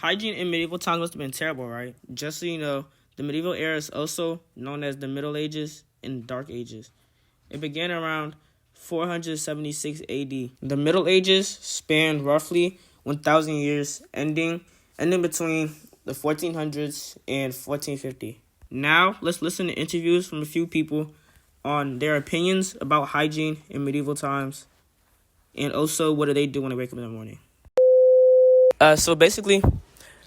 Hygiene in medieval times must have been terrible, right? Just so you know, the medieval era is also known as the Middle Ages and Dark Ages. It began around 476 AD. The Middle Ages spanned roughly 1,000 years, ending between the 1400s and 1450. Now, let's listen to interviews from a few people on their opinions about hygiene in medieval times, and also what do they do when they wake up in the morning. So basically,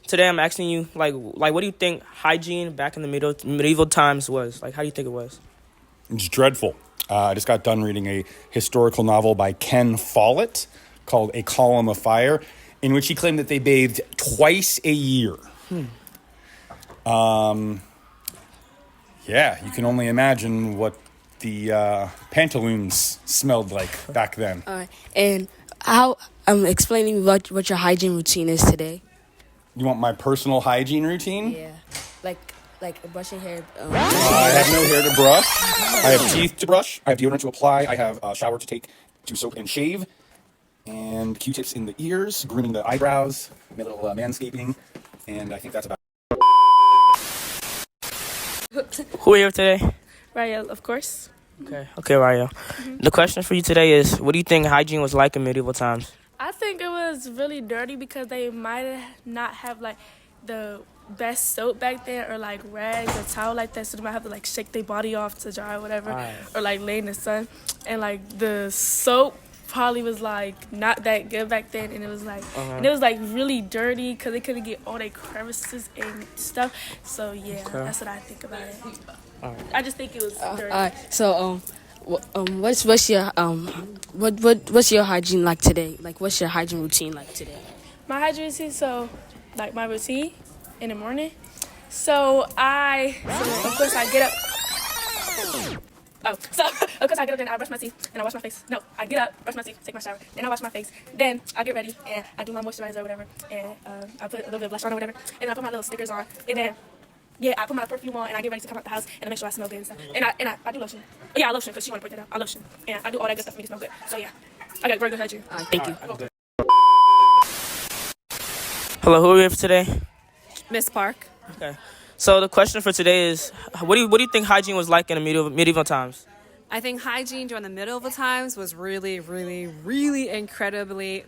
today I'm asking you, like, what do you think hygiene back in the medieval times was? Like, how do you think it was? It's dreadful. I just got done reading a historical novel by Ken Follett called A Column of Fire, in which he claimed that they bathed twice a year. Yeah, you can only imagine what the pantaloons smelled like back then. And how I'm explaining what your hygiene routine is today. You want my personal hygiene routine? Yeah, like brushing hair. I have no hair to brush. I have teeth to brush. I have deodorant to apply. I have a shower to take to soak and shave. And Q-tips in the ears, grooming the eyebrows, a little manscaping. And I think that's about it. Who are you today? Rael, of course. Okay, Rayo. The question for you today is, what do you think hygiene was like in medieval times? I think it was really dirty because they might not have like the best soap back then, or like rags or towel like that, so they might have to like shake their body off to dry or whatever, or like lay in the sun. And like the soap probably was like not that good back then, and it was like really dirty because they couldn't get all their crevices and stuff. So yeah, that's what I think about it. I just think it was dirty. So what's your hygiene like today? Like, what's your hygiene routine like today? My hygiene routine, so like my routine in the morning. So of course I get up. Of course I get up, then I brush my teeth and I wash my face. No, I get up, brush my teeth, take my shower, then I wash my face. Then I get ready and I do my moisturizer or whatever, and I put a little bit of blush on or whatever, and then I put my little stickers on, and then I put my perfume on, and I get ready to come out the house, and I make sure I smell good and stuff. And I do lotion. Yeah, I lotion because she want to point that out. I lotion, and I do all that good stuff for me to smell good. So yeah, I got very good hygiene. Thank you. Hello, who are you for today? Miss Park. Okay. So the question for today is, what do you think hygiene was like in the medieval times? I think hygiene during the medieval times was really, really, really incredibly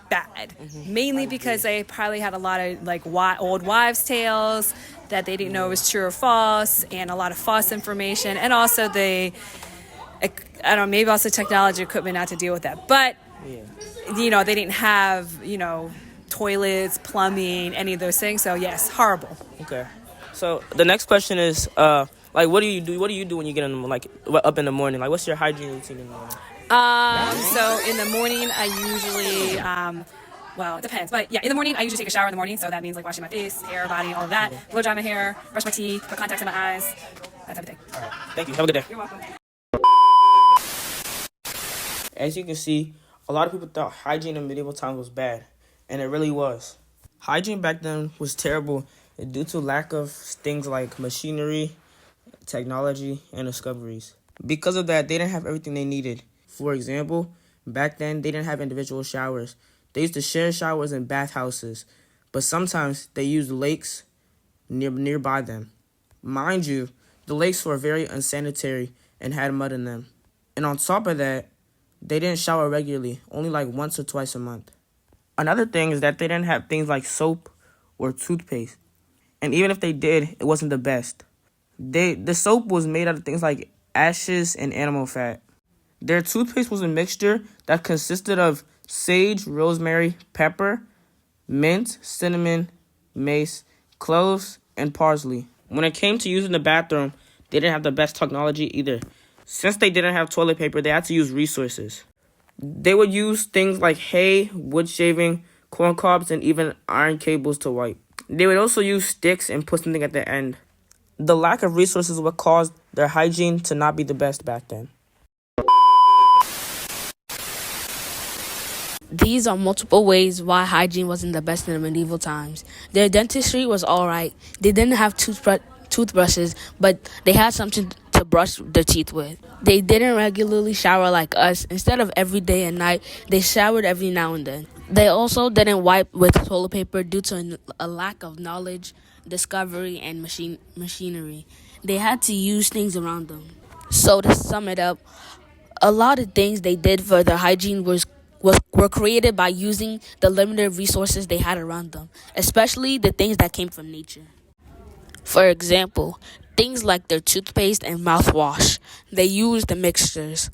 bad. Mainly because they probably had a lot of like old wives' tales that they didn't know was true or false, and a lot of false information, and also maybe also technology equipment not to deal with that. But they didn't have toilets, plumbing, any of those things. So yes, horrible. Okay. So the next question is, what do you do? What do you do when you get up in the morning? Like, what's your hygiene routine in the morning? So in the morning, I usually, it depends. But yeah, in the morning, I usually take a shower in the morning. So that means like washing my face, hair, body, all of that. Blow dry my hair, brush my teeth, put contacts in my eyes. That's everything. All right. Thank you. Have a good day. You're welcome. As you can see, a lot of people thought hygiene in medieval times was bad, and it really was. Hygiene back then was terrible due to lack of things like machinery, technology, and discoveries. Because of that, they didn't have everything they needed. For example, back then, they didn't have individual showers. They used to share showers in bathhouses, but sometimes they used lakes nearby them. Mind you, the lakes were very unsanitary and had mud in them. And on top of that, they didn't shower regularly, only like once or twice a month. Another thing is that they didn't have things like soap or toothpaste. And even if they did, it wasn't the best. The soap was made out of things like ashes and animal fat. Their toothpaste was a mixture that consisted of sage, rosemary, pepper, mint, cinnamon, mace, cloves, and parsley. When it came to using the bathroom, they didn't have the best technology either. Since they didn't have toilet paper, they had to use resources. They would use things like hay, wood shaving, corn cobs, and even iron cables to wipe. They would also use sticks and put something at the end. The lack of resources what caused their hygiene to not be the best back then. These are multiple ways why hygiene wasn't the best in the medieval times. Their dentistry was all right. They didn't have toothbrushes, but they had something to brush brush their teeth with. They didn't regularly shower like us. Instead of every day and night, they showered every now and then. They also didn't wipe with toilet paper due to a lack of knowledge, discovery, and machinery. They had to use things around them. So to sum it up, a lot of things they did for their hygiene were created by using the limited resources they had around them, especially the things that came from nature. For example, things like their toothpaste and mouthwash. They used the mixtures.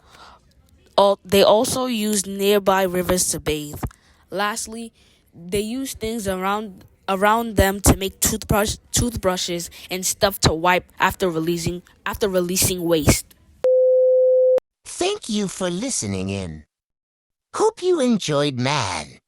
They also used nearby rivers to bathe. Lastly, they used things around them to make toothbrushes and stuff to wipe after releasing waste. Thank you for listening in. Hope you enjoyed Mad.